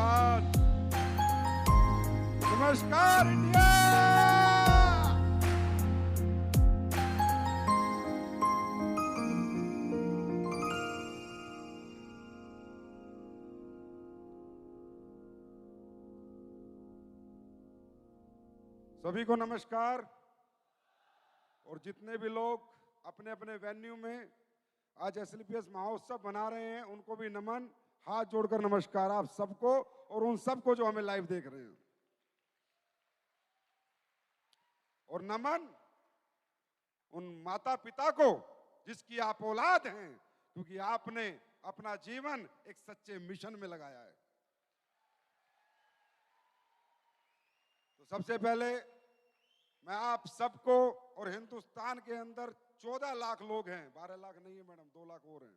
धन्यवाद। नमस्कार इंडिया। सभी को नमस्कार। और जितने भी लोग अपने अपने वेन्यू में आज एसएलपीएस महोत्सव मना रहे हैं उनको भी नमन, हाथ जोड़कर नमस्कार आप सबको और उन सबको जो हमें लाइव देख रहे हैं। और नमन उन माता पिता को जिसकी आप औलाद हैं, क्योंकि आपने अपना जीवन एक सच्चे मिशन में लगाया है। तो सबसे पहले मैं आप सबको, और हिंदुस्तान के अंदर 14 लाख लोग हैं, 12 लाख नहीं है मैडम, 2 लाख और हैं,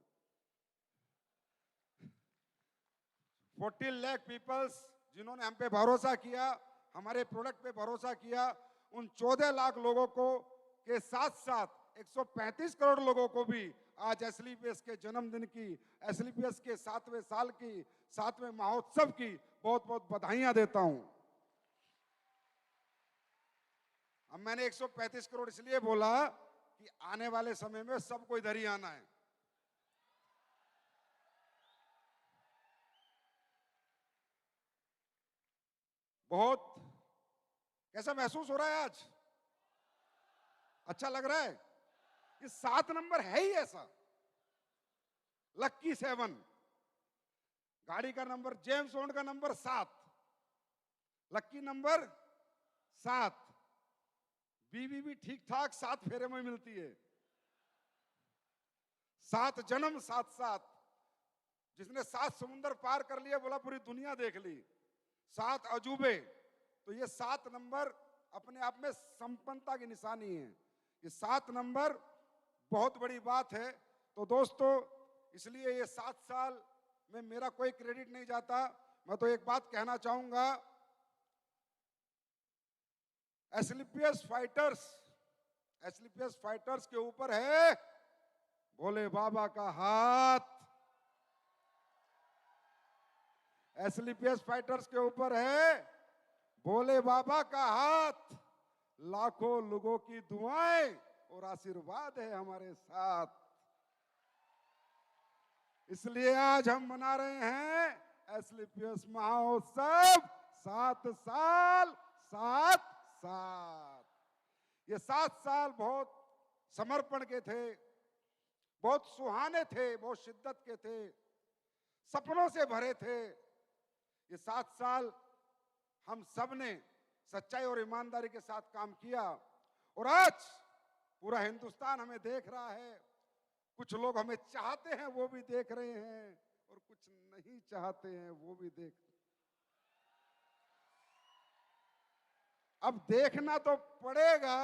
14 लाख पीपल्स जिन्होंने हम पे भरोसा किया, हमारे प्रोडक्ट पे भरोसा किया, उन 14 लाख लोगों को के साथ साथ 135 करोड़ लोगों को भी आज एसएलपीएस के जन्मदिन की, एसएलपीएस के 7वें साल की, 7वें महोत्सव की बहुत बहुत बधाइयां देता हूं। अब मैंने 135 करोड़ इसलिए बोला कि आने वाले समय में सबको इधर ही आना है। बहुत कैसा महसूस हो रहा है आज? अच्छा लग रहा है? ये 7 नंबर है ही ऐसा, लक्की 7, गाड़ी का नंबर, जेम्स बॉन्ड का नंबर 7, लक्की नंबर 7, बीवी भी ठीक ठाक 7 फेरे में मिलती है, 7 जन्म 7, जिसने 7 समुंदर पार कर लिया बोला पूरी दुनिया देख ली, 7 अजूबे। तो ये 7 नंबर अपने आप में संपन्नता की निशानी है। ये 7 नंबर बहुत बड़ी बात है। तो दोस्तों, इसलिए ये 7 साल में मेरा कोई क्रेडिट नहीं जाता। मैं तो एक बात कहना चाहूंगा, एसएलपीएस फाइटर्स के ऊपर है भोले बाबा का हाथ। एसएलपीएस फाइटर्स के ऊपर है भोले बाबा का हाथ, लाखों लोगों की दुआएं और आशीर्वाद है हमारे साथ। इसलिए आज हम मना रहे हैं एसएलपीएस महोत्सव 7 साल 7 साल। ये 7 साल बहुत समर्पण के थे, बहुत सुहाने थे, बहुत शिद्दत के थे, सपनों से भरे थे। ये 7 साल हम सब ने सच्चाई और ईमानदारी के साथ काम किया और आज पूरा हिंदुस्तान हमें देख रहा है। कुछ लोग हमें चाहते हैं वो भी देख रहे हैं और कुछ नहीं चाहते हैं वो भी देख रहे हैं। अब देखना तो पड़ेगा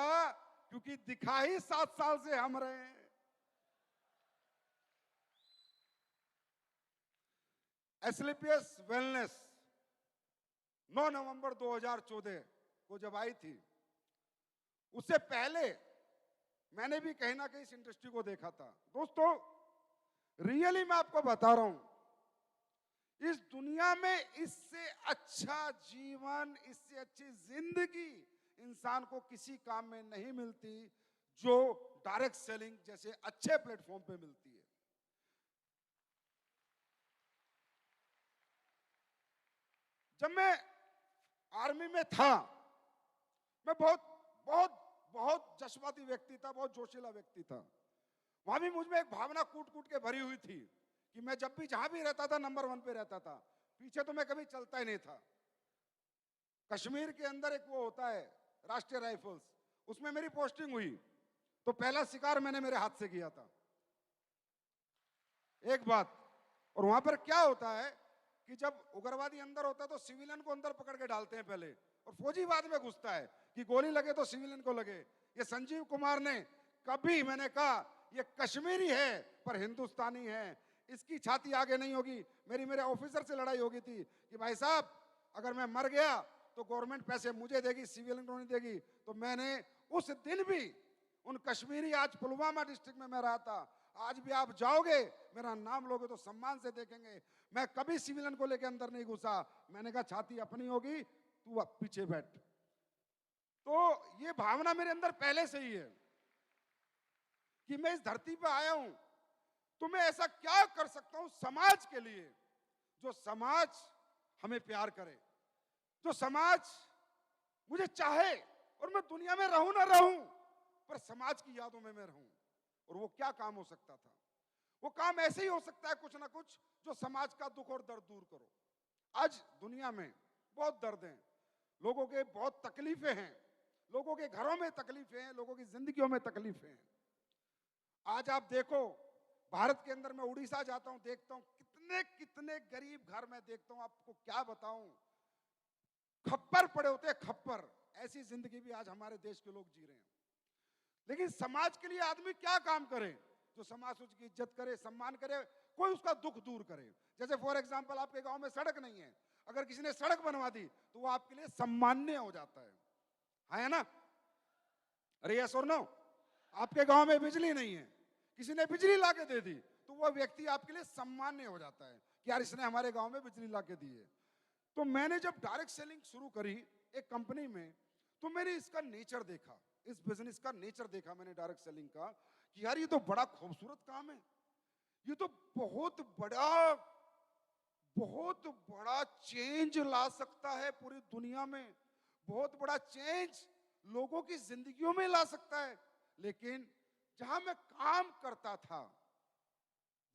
क्योंकि दिखा ही 7 साल से हम रहे हैं। एसएलपीएस वेलनेस 9 नवंबर 2014 को जब आई थी, उससे पहले मैंने भी कहीं ना कहीं इस इंडस्ट्री को देखा था। दोस्तों, रियली मैं आपको बता रहा हूं, इस दुनिया में इससे अच्छा जीवन, इससे अच्छी जिंदगी इंसान को किसी काम में नहीं मिलती जो डायरेक्ट सेलिंग जैसे अच्छे प्लेटफॉर्म पे मिलती है। जब मैं आर्मी में था, मैं बहुत बहुत बहुत जज्बाती व्यक्ति था, बहुत जोशीला व्यक्ति था। वहां भी मुझ में एक भावना कूट कूट के भरी हुई थी कि मैं जब भी जहां भी रहता था नंबर 1 पे रहता था, पीछे तो मैं कभी चलता ही नहीं था। कश्मीर के अंदर एक वो होता है राष्ट्रीय राइफल्स, उसमें मेरी पोस्टिंग हुई तो पहला शिकार मैंने मेरे हाथ से किया था। एक बात, और वहां पर क्या होता है कि जब उग्रवादी अंदर होता है तो सिविलियन को अंदर पकड़ के डालते हैं पहले, और फौजी बाद में घुसता है कि गोली लगे तो सिविलियन को लगे। ये संजीव कुमार ने कभी, मैंने कहा ये कश्मीरी है पर हिंदुस्तानी है, इसकी छाती आगे नहीं होगी। मेरे ऑफिसर से लड़ाई हो गई थी कि भाई साहब अगर मैं मर गया तो गवर्नमेंट पैसे मुझे देगी, सिविलियन को नहीं देगी। तो मैंने उस दिन भी उन कश्मीरी, आज पुलवामा डिस्ट्रिक्ट में मैं रहा था, आज भी आप जाओगे मेरा नाम लोगे तो सम्मान से देखेंगे। मैं कभी सिविलियन को लेकर अंदर नहीं घुसा। मैंने कहा छाती अपनी होगी, तू अब पीछे बैठ। तो ये भावना मेरे अंदर पहले से ही है कि मैं इस धरती पर आया हूं तो मैं ऐसा क्या कर सकता हूं समाज के लिए, जो समाज हमें प्यार करे, जो समाज मुझे चाहे, और मैं दुनिया में रहूं ना रहूं पर समाज की यादों में मैं रहूं। और वो क्या काम हो सकता था? वो काम ऐसे ही हो सकता है कुछ ना कुछ जो समाज का दुख और दर्द दूर करो। आज दुनिया में बहुत दर्द हैं, लोगों के बहुत तकलीफें हैं, लोगों के घरों में तकलीफें हैं, लोगों की जिंदगियों में तकलीफें हैं। आज आप देखो भारत के अंदर, मैं उड़ीसा जाता हूं, देखता हूं कितने कितने गरीब घर में देखता हूं, आपको क्या बताऊं, खप्पर पड़े होते हैं, खप्पर। ऐसी जिंदगी भी आज हमारे देश के लोग जी रहे हैं। लेकिन समाज के लिए आदमी क्या काम करे? जो समाज उसकी इज्जत करे, सम्मान करे, कोई उसका दुख दूर करे। जैसे फॉर एग्जांपल आपके गांव में सड़क नहीं है, अगर किसी ने सड़क बनवा दी तो वो आपके लिए सम्मान्य हो जाता है ना? अरे यस और नो? आपके गांव में बिजली नहीं है, किसी ने बिजली लाके दे दी तो वो व्यक्ति आपके लिए सम्मान्य हो जाता है कि यार इसने हमारे गांव में बिजली लाके दी है। तो मैंने जब डायरेक्ट सेलिंग शुरू करी एक कंपनी में, तो मैंने इसका नेचर देखा, इस बिजनेस का नेचर देखा मैंने डायरेक्ट सेलिंग का, कि यार ये तो बड़ा खूबसूरत काम है, ये तो बहुत बड़ा चेंज ला सकता है पूरी दुनिया में, बहुत बड़ा चेंज लोगों की जिंदगियों में ला सकता है। लेकिन जहां मैं काम करता था,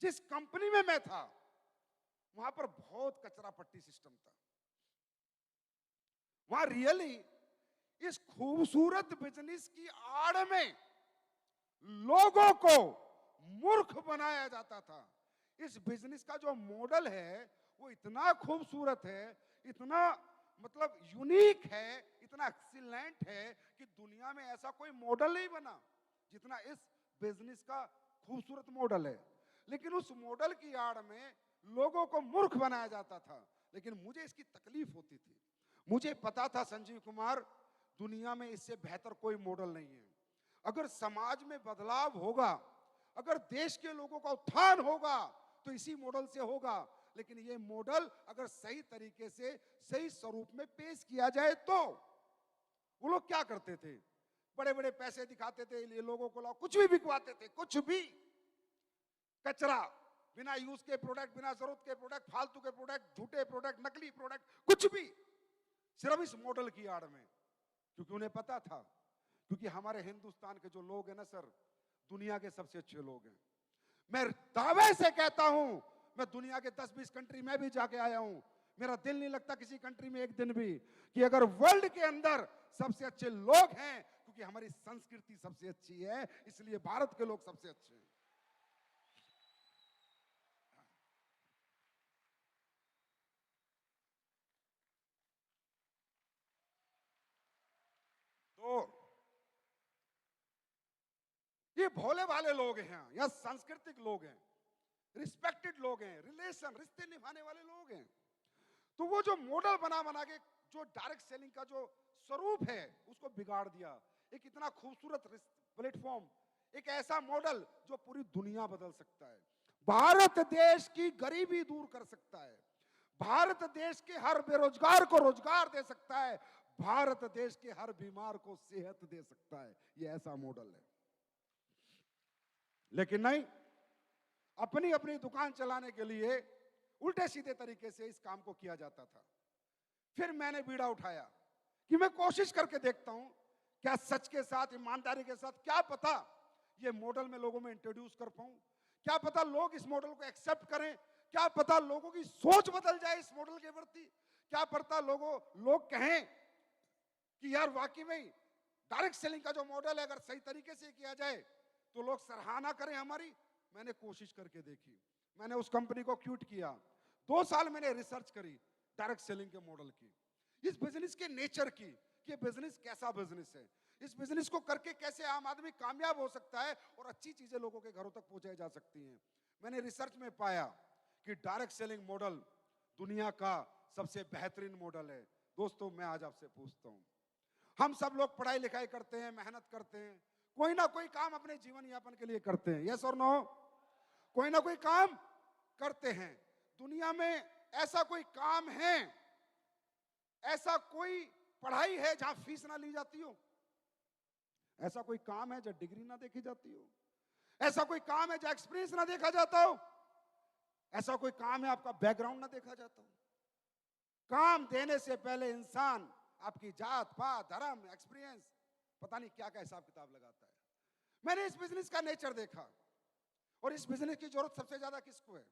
जिस कंपनी में मैं था, वहां पर बहुत कचरा पट्टी सिस्टम था। वहां रियली इस खूबसूरत बिजनेस की आड़ में लोगों को मूर्ख बनाया जाता था। इस बिजनेस का जो मॉडल है वो इतना खूबसूरत है, इतना मतलब यूनिक है, इतना एक्सीलेंट है कि दुनिया में ऐसा कोई मॉडल नहीं बना जितना इस बिजनेस का खूबसूरत मॉडल है। लेकिन उस मॉडल की आड़ में लोगों को मूर्ख बनाया जाता था। लेकिन मुझे इसकी तकलीफ होती थी। मुझे पता था संजीव कुमार, दुनिया में इससे बेहतर कोई मॉडल नहीं है। अगर समाज में बदलाव होगा, अगर देश के लोगों का उत्थान होगा तो इसी मॉडल से होगा। लेकिन ये मॉडल अगर सही तरीके से सही स्वरूप में पेश किया जाए तो। वो लोग क्या करते थे? बड़े बड़े पैसे दिखाते थे, ये लोगों को लाओ, कुछ भी बिकवाते थे, कुछ भी कचरा, बिना यूज के प्रोडक्ट, बिना जरूरत के प्रोडक्ट, फालतू के प्रोडक्ट, झूठे प्रोडक्ट, नकली प्रोडक्ट, कुछ भी, सिर्फ इस मॉडल की आड़ में। क्योंकि उन्हें पता था, क्योंकि हमारे हिंदुस्तान के जो लोग हैं ना सर, दुनिया के सबसे अच्छे लोग हैं। मैं दावे से कहता हूं, मैं दुनिया के 10-20 कंट्री में भी जाके आया हूं, मेरा दिल नहीं लगता किसी कंट्री में एक दिन भी कि अगर वर्ल्ड के अंदर सबसे अच्छे लोग हैं, क्योंकि हमारी संस्कृति सबसे अच्छी है, इसलिए भारत के लोग सबसे अच्छे हैं। तो ये भोले भाले लोग हैं, या सांस्कृतिक लोग हैं, रिस्पेक्टेड लोग हैं, रिलेशन, रिश्ते निभाने वाले लोग हैं। तो वो जो मॉडल बना बना के जो डायरेक्ट सेलिंग का जो स्वरूप है उसको बिगाड़ दिया। एक इतना खूबसूरत प्लेटफॉर्म, एक ऐसा मॉडल जो पूरी दुनिया बदल सकता है, भारत देश की गरीबी दूर कर सकता है, भारत देश के हर बेरोजगार को रोजगार दे सकता है, भारत देश के हर बीमार को सेहत दे सकता है। ये ऐसा मॉडल है। लेकिन नहीं, अपनी अपनी दुकान चलाने के लिए उल्टे सीधे तरीके से इस काम को किया जाता था। फिर मैंने बीड़ा उठाया कि मैं कोशिश करके देखता हूं, क्या सच के साथ, ईमानदारी के साथ, क्या पता ये मॉडल में लोगों में इंट्रोड्यूस कर पाऊं, क्या पता लोग इस मॉडल को एक्सेप्ट करें, क्या पता लोगों की सोच बदल जाए इस मॉडल के प्रति, क्या पता लोग कहें कि यार वाकई में डायरेक्ट सेलिंग का जो मॉडल है अगर सही तरीके से किया जाए तो लोग सराहना करें हमारी। मैंने कोशिश करके देखी, मैंने उस कंपनी को क्यूट किया, 2 साल मैंने रिसर्च करी डायरेक्ट सेलिंग के मॉडल की, इस बिजनेस के नेचर की, कि बिजनेस कैसा बिजनेस है, इस बिजनेस को करके कैसे आम आदमी कामयाब हो सकता है और अच्छी चीजें लोगों के घरों तक पहुंचाई जा सकती हैं। मैंने रिसर्च में पाया कि डायरेक्ट सेलिंग मॉडल दुनिया का सबसे बेहतरीन मॉडल है। दोस्तों, मैं आज आपसे पूछता हूं, हम सब लोग पढ़ाई लिखाई करते हैं, मेहनत करते हैं, कोई ना कोई काम अपने जीवन यापन के लिए करते हैं, यस और नो? कोई ना कोई काम करते हैं। दुनिया में ऐसा कोई काम है, ऐसा कोई पढ़ाई है जहां फीस ना ली जाती हो? ऐसा कोई काम है जहां डिग्री ना देखी जाती हो? ऐसा कोई काम है जहां एक्सपीरियंस ना देखा जाता हो? ऐसा कोई काम है आपका बैकग्राउंड ना देखा जाता हो? काम देने से पहले इंसान आपकी जात पात धर्म एक्सपीरियंस पता नहीं क्या क्या हिसाब किताब लगाता है। मैंने इस बिजनेस का नेचर देखा, और इस बिजनेस की जरूरत सबसे ज्यादा किसको है?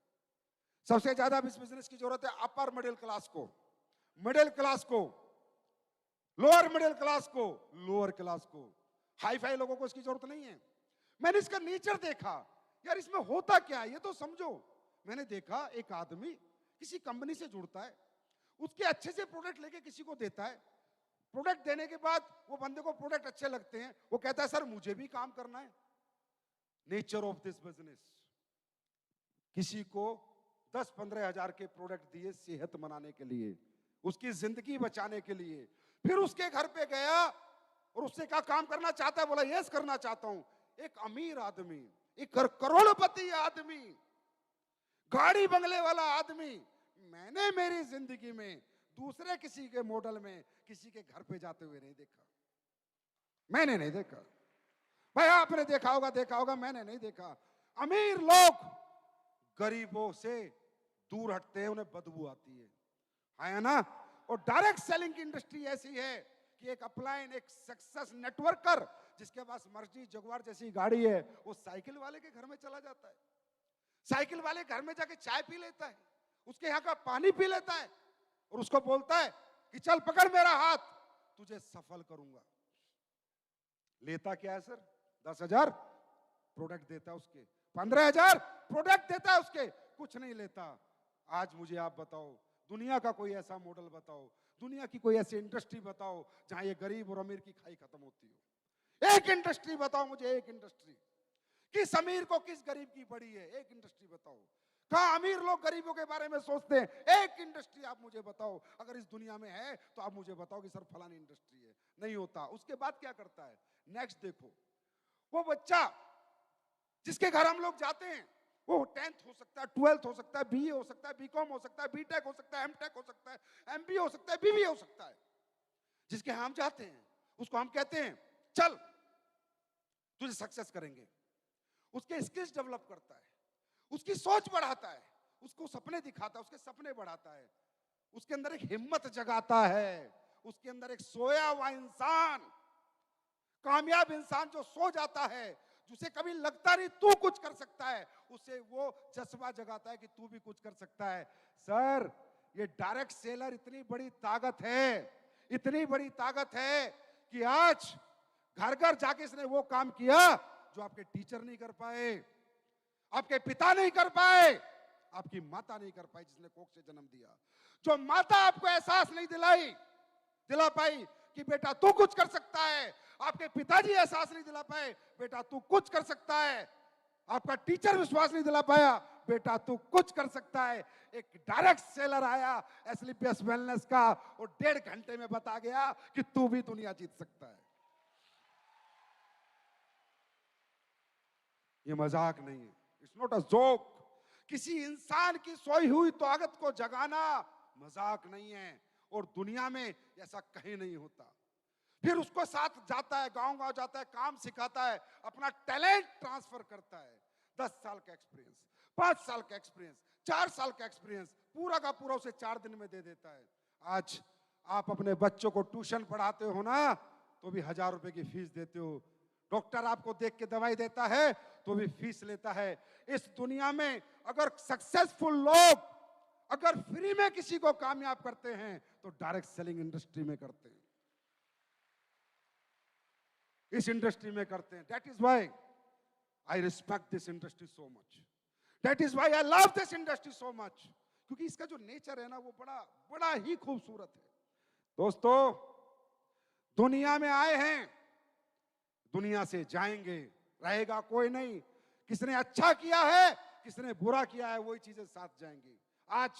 सबसे ज्यादा इस बिजनेस की जरूरत है अपर मिडिल क्लास को, मिडिल क्लास को, लोअर मिडिल क्लास को, लोअर क्लास को। हाई फाई लोगों को इसकी जरूरत नहीं है। मैंने इसका नेचर देखा, यार इसमें होता क्या है ये तो समझो। मैंने देखा एक आदमी किसी कंपनी से जुड़ता है, उसके अच्छे से प्रोडक्ट लेके किसी को देता है, प्रोडक्ट देने के बाद वो बंदे को प्रोडक्ट अच्छे लगते हैं, वो कहता है सर मुझे भी काम करना है। नेचर ऑफ दिस बिजनेस, किसी को 10-15 हजार के प्रोडक्ट दिए सेहत बनाने के लिए, उसकी जिंदगी बचाने के लिए। फिर उसके घर पे गया और उससे कहा काम करना चाहता है? बोला यस करना चाहता हूं। एक अमीर आदमी, एक करोड़पति आदमी, गाड़ी बंगले वाला आदमी, मैंने मेरी जिंदगी में दूसरे किसी के मॉडल में किसी के घर पे जाते हुए नहीं देखा। मैंने नहीं देखा भाई, आपने देखा होगा, मैंने नहीं देखा। अमीर लोग गरीबों से दूर हटते हैं, उन्हें बदबू आती है ना। और डायरेक्ट सेलिंग की इंडस्ट्री ऐसी है कि एक अपलाइन, एक सक्सेस नेटवर्कर जिसके पास मर्जी जगुआर जैसी गाड़ी है, वो साइकिल वाले के घर में चला जाता है, साइकिल वाले घर में जाके चाय पी लेता है, उसके यहाँ का पानी पी लेता है, और उसको बोलता है कि चल पकड़ मेरा हाथ, तुझे सफल करूंगा। लेता क्या है सर? 10,000 प्रोडक्ट देता है उसके, 15,000 प्रोडक्ट देता है उसके, कुछ नहीं लेता। आज मुझे आप बताओ, दुनिया का कोई ऐसा मॉडल बताओ, दुनिया की कोई ऐसी इंडस्ट्री बताओ जहां ये गरीब और अमीर की खाई खत्म होती हो। एक इंडस्ट्री बताओ मुझे, एक इंडस्ट्री। किस अमीर को किस गरीब की पड़ी है? एक इंडस्ट्री बताओ। कहां अमीर लोग गरीबों के बारे में सोचते हैं? एक इंडस्ट्री आप मुझे बताओ। अगर इस दुनिया में है तो आप मुझे बताओ कि सर फलानी इंडस्ट्री है। नहीं होता। उसके बाद क्या करता है? नेक्स्ट देखो, वो बच्चा जिसके घर हम लोग जाते हैं, वो 10th हो सकता है, 12th हो सकता है, बीए हो सकता है, बीकॉम हो सकता है, बीटेक हो सकता है, एमटेक हो सकता है, एमबीए हो सकता है, बीबीए हो सकता है। जिसके हम जाते हैं उसको हम कहते हैं चल तुझे सक्सेस करेंगे। उसके स्किल्स डेवलप करता है, उसकी सोच बढ़ाता है, उसको सपने दिखाता है, उसके सपने बढ़ाता है, उसके अंदर एक हिम्मत जगाता है, उसके अंदर एक सोया हुआ इंसान, कामयाब इंसान जो सो जाता है, जिसे कभी लगता नहीं तू कुछ कर सकता है, उसे वो जज्बा जगाता है कि तू भी कुछ कर सकता है। सर ये डायरेक्ट सेलर इतनी बड़ी ताकत है, इतनी बड़ी ताकत है कि आज घर घर जाके इसने वो काम किया जो आपके टीचर नहीं कर पाए, आपके पिता नहीं कर पाए, आपकी माता नहीं कर पाई जिसने कोख से जन्म दिया। जो माता आपको एहसास नहीं दिला पाई कि बेटा तू कुछ कर सकता है, आपके पिताजी एहसास नहीं दिला पाए बेटा तू कुछ कर सकता है, आपका टीचर विश्वास नहीं दिला पाया बेटा तू कुछ कर सकता है। एक डायरेक्ट सेलर आया एस्क्लेपियस वेलनेस का और 1.5 घंटे में बता गया कि तू भी दुनिया जीत सकता है। ये मजाक नहीं है, इट्स नॉट अ जोक। किसी इंसान की सोई हुई ताकत को जगाना मजाक नहीं है, और दुनिया में ऐसा कहीं नहीं होता। फिर उसको साथ जाता है, गांव-गांव जाता है, काम सिखाता है, अपना टैलेंट ट्रांसफर करता है। 10 साल का एक्सपीरियंस, 5 साल का एक्सपीरियंस, 4 साल का एक्सपीरियंस पूरा का पूरा उसे 4 दिन में दे देता है। आज आप अपने बच्चों को ट्यूशन पढ़ाते हो ना, तो भी 1,000 रुपए की फीस देते हो। डॉक्टर आपको देख के दवाई देता है तो भी फीस लेता है। इस दुनिया में अगर सक्सेसफुल लोग अगर फ्री में किसी को कामयाब करते हैं तो डायरेक्ट सेलिंग इंडस्ट्री में करते हैं, इस इंडस्ट्री में करते हैं। That is why I respect this industry so much, that is why I love this industry so much, क्योंकि इसका जो नेचर है ना वो बड़ा बड़ा ही खूबसूरत है। दोस्तों, दुनिया में आए हैं, दुनिया से जाएंगे, रहेगा कोई नहीं। किसने अच्छा किया है, किसने बुरा किया है, वही चीजें साथ जाएंगी। आज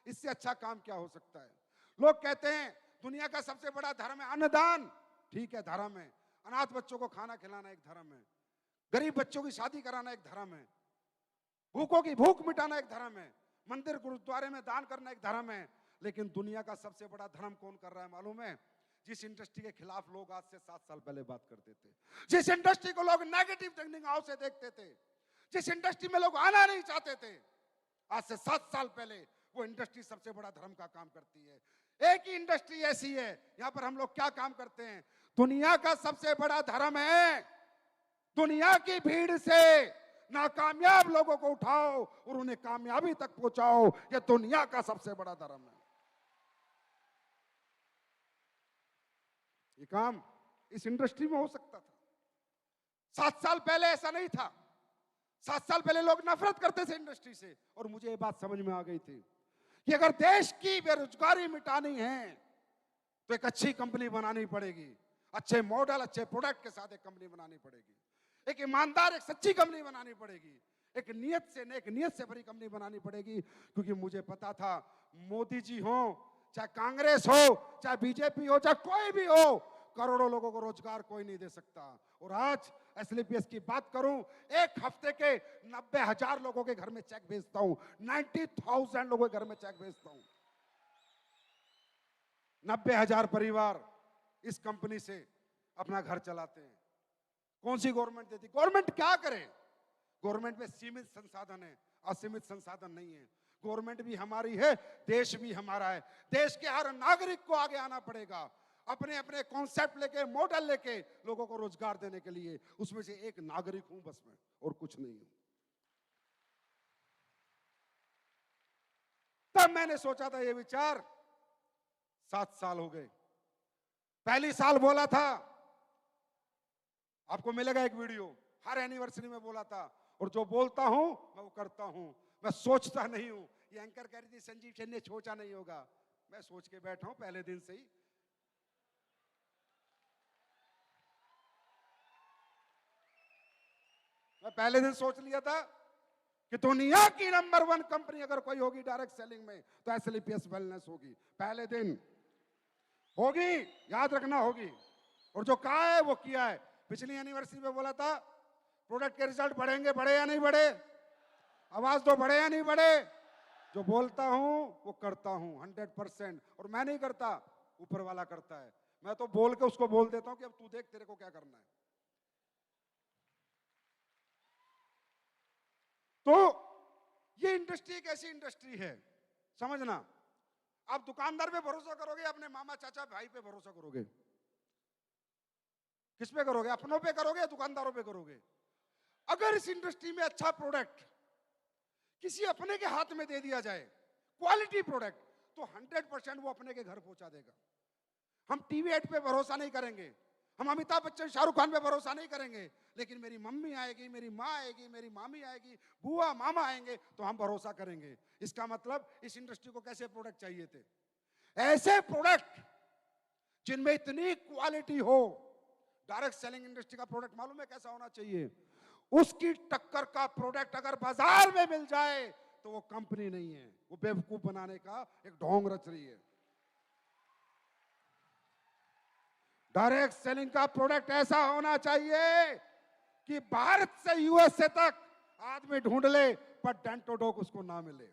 इससे अच्छा काम क्या हो सकता है? लोग कहते हैं दुनिया का सबसे बड़ा धर्म है अन्नदान। ठीक है, धर्म है। अनाथ बच्चों को खाना खिलाना एक धर्म है, गरीब बच्चों की शादी कराना एक धर्म है, भूखों की भूख मिटाना एक धर्म है। मंदिर गुरुद्वारे में दान करना एक धर्म है, लेकिन दुनिया का सबसे बड़ा धर्म कौन कर रहा है मालूम है? जिस इंडस्ट्री के खिलाफ लोग आज से 7 साल पहले बात करते थे, जिस इंडस्ट्री को लोग नेगेटिव थिंकिंग हाउस से देखते थे, जिस इंडस्ट्री में लोग आना नहीं चाहते थे, आज से 7 साल पहले वो इंडस्ट्री सबसे बड़ा धर्म का काम करती है। एक ही इंडस्ट्री ऐसी है, यहां पर हम लोग क्या काम करते हैं? दुनिया का सबसे बड़ा धर्म है दुनिया की भीड़ से नाकामयाब लोगों को उठाओ और उन्हें कामयाबी तक पहुंचाओ। यह दुनिया का सबसे बड़ा धर्म है। ये काम इस इंडस्ट्री में हो सकता था। 7 साल पहले ऐसा नहीं था। 7 साल पहले लोग नफरत करते थे इंडस्ट्री से, और मुझे ये बात समझ में आ गई थी कि अगर देश की बेरोजगारी मिटानी है तो एक अच्छी कंपनी बनानी पड़ेगी, अच्छे मॉडल, अच्छे प्रोडक्ट के साथ एक कंपनी बनानी पड़ेगी, एक ईमानदार, एक सच्ची कंपनी बनानी पड़ेगी, एक नीयत से भरी कंपनी बनानी पड़ेगी। क्योंकि मुझे पता था मोदी जी हो, चाहे कांग्रेस हो, चाहे बीजेपी हो, चाहे कोई भी हो, करोड़ों लोगों को रोजगार कोई नहीं दे सकता। और आज एसएलपीएस की बात करूं, एक हफ्ते के 90,000 लोगों के घर में चेक भेजता हूं, 90,000 लोगों के घर में चेक भेजता हूं। 90,000 परिवार इस कंपनी से अपना घर चलाते हैं। कौन सी गवर्नमेंट देती? गवर्नमेंट क्या करे? गवर्नमेंट में सीमित संसाधन है, असीमित संसाधन नहीं है। गवर्नमेंट भी हमारी है, देश भी हमारा है। देश के हर नागरिक को आगे आना पड़ेगा, अपने अपने कॉन्सेप्ट लेके, मॉडल लेके लोगों को रोजगार देने के लिए। उसमें से एक नागरिक हूं बस मैं, और कुछ नहीं हूं। तब मैंने सोचा था ये विचार, 7 साल हो गए। पहली साल बोला था, आपको मिलेगा एक वीडियो, हर एनिवर्सरी में बोला था, और जो बोलता हूं मैं वो करता हूं। मैं सोचता नहीं हूं। ये एंकर कह रही थी संजीव सेन ने सोचा नहीं होगा, मैं सोच के बैठा हूं पहले दिन से ही। मैं पहले दिन सोच लिया था कि दुनिया की नंबर 1 कंपनी अगर कोई होगी डायरेक्ट सेलिंग में तो एसएलपीएस वेलनेस होगी। पहले दिन होगी, याद रखना होगी। और जो कहा है वो किया है। पिछली एनिवर्सरी में बोला था प्रोडक्ट के रिजल्ट बढ़ेंगे, बढ़े या नहीं बढ़े? आवाज दो, बढ़े या नहीं बढ़े? जो बोलता हूं वो करता हूं 100%। और मैं नहीं करता, ऊपर वाला करता है। मैं तो बोल के उसको बोल देता हूं कि अब तू देख तेरे को क्या करना है। तो ये इंडस्ट्री एक ऐसी इंडस्ट्री है, समझना। आप दुकानदार पे भरोसा करोगे, अपने मामा चाचा भाई पे भरोसा करोगे? किस पे करोगे? अपनों पे करोगे या दुकानदारों पे करोगे? अगर इस इंडस्ट्री में अच्छा प्रोडक्ट किसी अपने के हाथ में दे दिया जाए, क्वालिटी प्रोडक्ट, तो 100% वो अपने के घर पहुंचा देगा। हम टीवी एड पे भरोसा नहीं करेंगे, हम अमिताभ बच्चन, शाहरुख खान पे भरोसा नहीं करेंगे, लेकिन मेरी मम्मी आएगी, मेरी माँ आएगी, मेरी मामी आएगी, बुआ मामा आएंगे तो हम भरोसा करेंगे। इसका मतलब इस इंडस्ट्री को कैसे प्रोडक्ट चाहिए थे? ऐसे प्रोडक्ट जिनमें इतनी क्वालिटी हो। डायरेक्ट सेलिंग इंडस्ट्री का प्रोडक्ट मालूम है कैसा होना चाहिए? उसकी टक्कर का प्रोडक्ट अगर बाजार में मिल जाए तो वो कंपनी नहीं है, वो बेवकूफ बनाने का एक ढोंग रच रही है। डायरेक्ट सेलिंग का प्रोडक्ट ऐसा होना चाहिए कि भारत से यूएसए तक आदमी ढूंढ ले पर डेंटोडोक उसको ना मिले।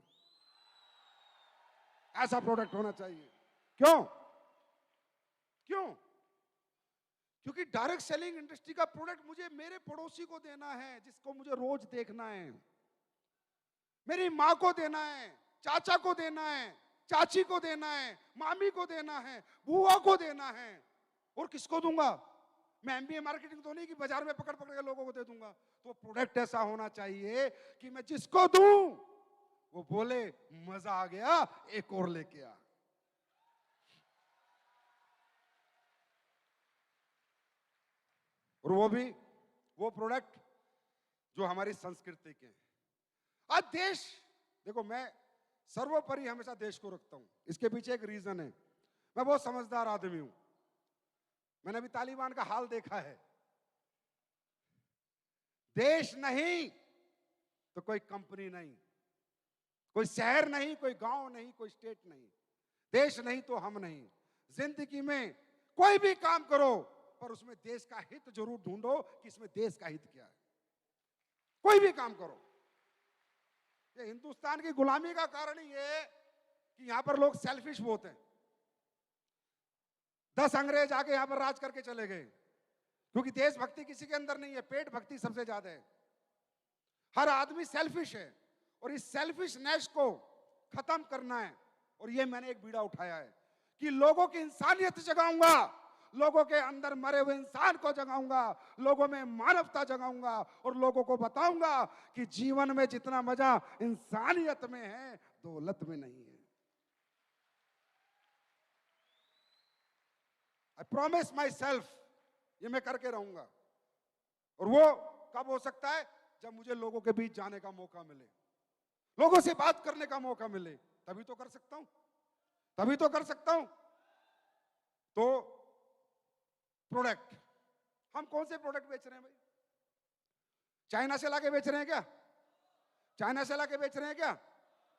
ऐसा प्रोडक्ट होना चाहिए। क्यों? क्यों? क्योंकि डायरेक्ट सेलिंग इंडस्ट्री का प्रोडक्ट मुझे मेरे पड़ोसी को देना है, जिसको मुझे रोज देखना है। मेरी माँ को देना है, चाचा को देना है, चाची को देना है, मामी को देना है, बुआ को देना है। और किसको दूंगा? मैं एमबीए मार्केटिंग तो नहीं कि बाजार में पकड़ पकड़ के लोगों को दे दूंगा। तो प्रोडक्ट ऐसा होना चाहिए कि मैं जिसको दूं वो बोले मजा आ गया, एक और लेके आ। और वो प्रोडक्ट जो हमारी संस्कृति के हैं। आज देश, देखो मैं सर्वोपरि हमेशा देश को रखता हूं। इसके पीछे एक रीजन है, मैं बहुत समझदार आदमी हूं। मैंने अभी तालिबान का हाल देखा है। देश नहीं तो कोई कंपनी नहीं, कोई शहर नहीं, कोई गांव नहीं, कोई स्टेट नहीं। देश नहीं तो हम नहीं। जिंदगी में कोई भी काम करो पर उसमें देश का हित जरूर ढूंढो कि इसमें देश का हित क्या है। कोई भी काम करो। ये हिंदुस्तान की गुलामी का कारण ही है कि यहां पर लोग सेल्फिश बहुत हैं। 10 अंग्रेज आके यहां पर राज करके चले गए, क्योंकि देशभक्ति किसी के अंदर नहीं है, पेट भक्ति सबसे ज्यादा है। हर आदमी सेल्फिश है, और इस सेल्फिशनेस को खत्म करना है। और ये मैंने एक बीड़ा उठाया है कि लोगों की इंसानियत जगाऊंगा, लोगों के अंदर मरे हुए इंसान को जगाऊंगा, लोगों में मानवता जगाऊंगा, और लोगों को बताऊंगा कि जीवन में जितना मजा इंसानियत में है, दौलत में नहीं है। आई प्रॉमिस माई सेल्फ, ये मैं करके रहूंगा। और वो कब हो सकता है? जब मुझे लोगों के बीच जाने का मौका मिले, लोगों से बात करने का मौका मिले, तभी तो कर सकता हूं, तभी तो कर सकता हूं। तो प्रोडक्ट, हम कौन से प्रोडक्ट बेच रहे हैं भाई? चाइना से लाके बेच रहे हैं क्या? चाइना से लाके बेच रहे हैं क्या?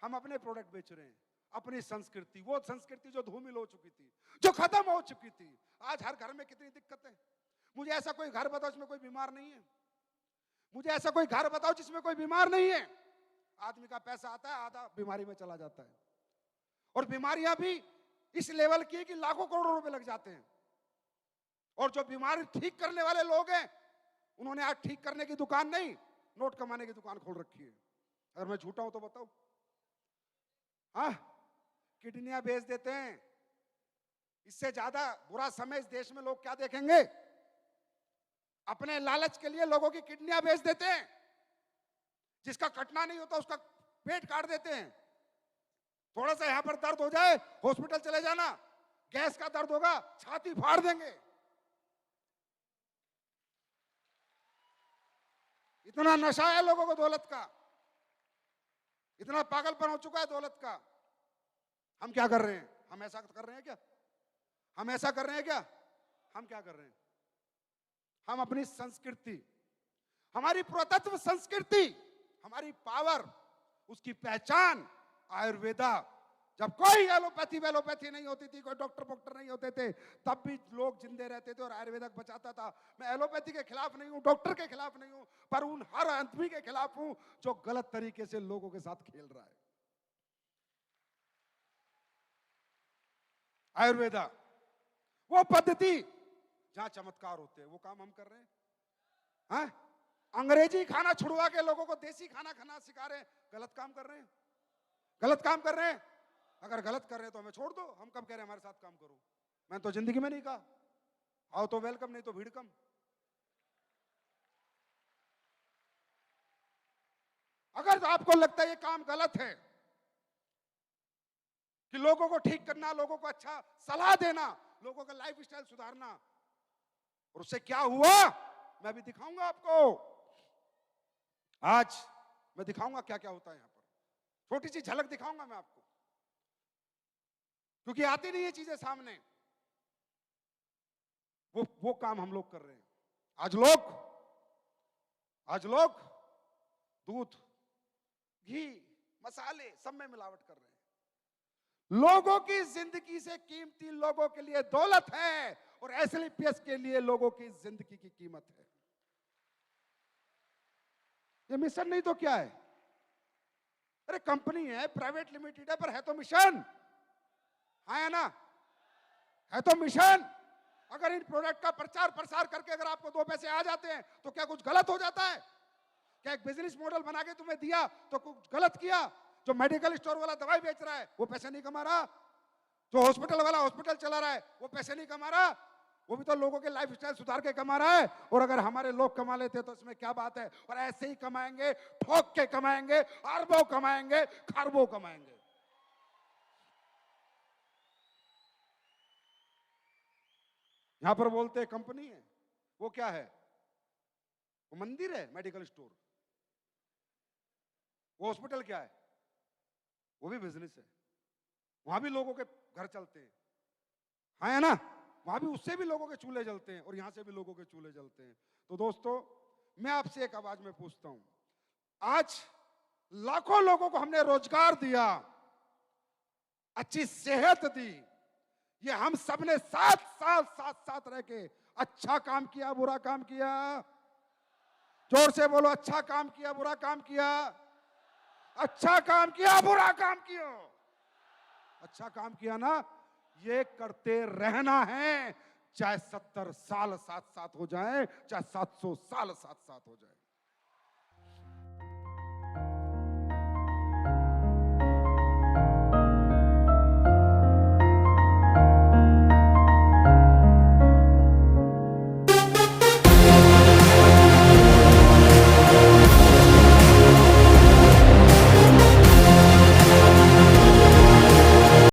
हम अपने प्रोडक्ट बेच रहे हैं, अपनी संस्कृति, वो संस्कृति जो धूमिल हो चुकी थी, जो खत्म हो चुकी थी। आज हर घर में कितनी दिक्कतें। मुझे ऐसा कोई घर बताओ जिसमें कोई बीमार नहीं है। मुझे ऐसा कोई घर बताओ जिसमें कोई बीमार नहीं है। आदमी का पैसा आता है, आधा बीमारी में चला जाता है, और बीमारियां भी इस लेवल की है कि लाखों करोड़ों रुपए लग जाते हैं। और जो बीमारी ठीक करने वाले लोग हैं, उन्होंने आज ठीक करने की दुकान नहीं, नोट कमाने की दुकान खोल रखी है। अगर मैं झूठा हूं तो बताओ। हाँ, किडनियां बेच देते हैं। इससे ज्यादा बुरा समय इस देश में लोग क्या देखेंगे? अपने लालच के लिए लोगों की किडनियां बेच देते हैं। जिसका कटना नहीं होता उसका पेट काट देते हैं। थोड़ा सा यहां पर दर्द हो जाए, हॉस्पिटल चले जाना, गैस का दर्द होगा, छाती फाड़ देंगे। इतना नशा है लोगों को दौलत का, इतना पागलपन हो चुका है दौलत का। हम क्या कर रहे हैं? हम ऐसा कर रहे हैं क्या? हम ऐसा कर रहे हैं क्या? हम क्या कर रहे हैं? हम अपनी संस्कृति, हमारी पुरातत्व संस्कृति, हमारी पावर, उसकी पहचान आयुर्वेदा। जब कोई एलोपैथी वेलोपैथी नहीं होती थी, कोई डॉक्टर वॉक्टर नहीं होते थे, तब भी लोग जिंदे रहते थे और आयुर्वेदा बचाता था। मैं एलोपैथी के खिलाफ नहीं हूं, डॉक्टर के खिलाफ नहीं हूं, पर उन हर आदमी के खिलाफ हूं जो गलत तरीके से लोगों के साथ खेल रहा है। आयुर्वेदा वो पद्धति जहां चमत्कार होते हैं, वो काम हम कर रहे हैं। हाँ? अंग्रेजी खाना छुड़वा के लोगों को देसी खाना खाना सिखा रहे हैं। गलत काम कर रहे हैं, गलत काम कर रहे हैं। अगर गलत कर रहे हैं तो हमें छोड़ दो। हम कब कह रहे हैं हमारे साथ काम करो? मैंने तो जिंदगी में नहीं कहा। आओ तो वेलकम, नहीं तो भीड़ कम। अगर तो आपको लगता है ये काम गलत है कि लोगों को ठीक करना, लोगों को अच्छा सलाह देना, लोगों का लाइफ स्टाइल सुधारना, और उससे क्या हुआ मैं अभी दिखाऊंगा आपको। आज मैं दिखाऊंगा क्या क्या होता है यहां पर। छोटी सी झलक दिखाऊंगा मैं आपको, क्योंकि आती नहीं है चीजें सामने। वो काम हम लोग कर रहे हैं। आज लोग दूध, घी, मसाले सब में मिलावट कर रहे हैं। लोगों की जिंदगी से कीमती लोगों के लिए दौलत है, और एसएलपीएस के लिए लोगों की जिंदगी की कीमत है। ये मिशन नहीं तो क्या है? अरे कंपनी है, प्राइवेट लिमिटेड है, पर है तो मिशन। है ना? है तो मिशन। अगर इन प्रोडक्ट का प्रचार प्रसार करके अगर आपको 2 पैसे आ जाते हैं तो क्या कुछ गलत हो जाता है? क्या एक बिजनेस मॉडल बना के तुम्हें दिया तो कुछ गलत किया? जो मेडिकल स्टोर वाला दवाई बेच रहा है वो पैसे नहीं कमा रहा, जो हॉस्पिटल वाला हॉस्पिटल चला रहा है वो पैसे नहीं कमा रहा, वो भी तो लोगों के लाइफ स्टाइल सुधार के कमा रहा है। और अगर हमारे लोग कमा लेते तो इसमें क्या बात है? और ऐसे ही कमाएंगे, ठोक के कमाएंगे, अरबों कमाएंगे, खरबों कमाएंगे। यहां पर बोलते हैं कंपनी है, वो क्या है? वो मंदिर है, मेडिकल स्टोर। वो हॉस्पिटल क्या है? वो भी बिजनेस है। वहां भी लोगों के घर चलते हैं, है ना? वहां भी उससे भी लोगों के चूल्हे जलते हैं, और यहां से भी लोगों के चूल्हे जलते हैं। तो दोस्तों, मैं आपसे एक आवाज में पूछता हूं, आज लाखों लोगों को हमने रोजगार दिया, अच्छी सेहत दी, ये हम सब ने 7 साल साथ रह के अच्छा काम किया, बुरा काम किया? जोर से बोलो, अच्छा काम किया, बुरा काम किया? अच्छा काम किया, बुरा काम किया, अच्छा काम किया ना, ये करते रहना है, चाहे 70 साल साथ साथ हो जाए, चाहे 700 साल साथ साथ हो जाए।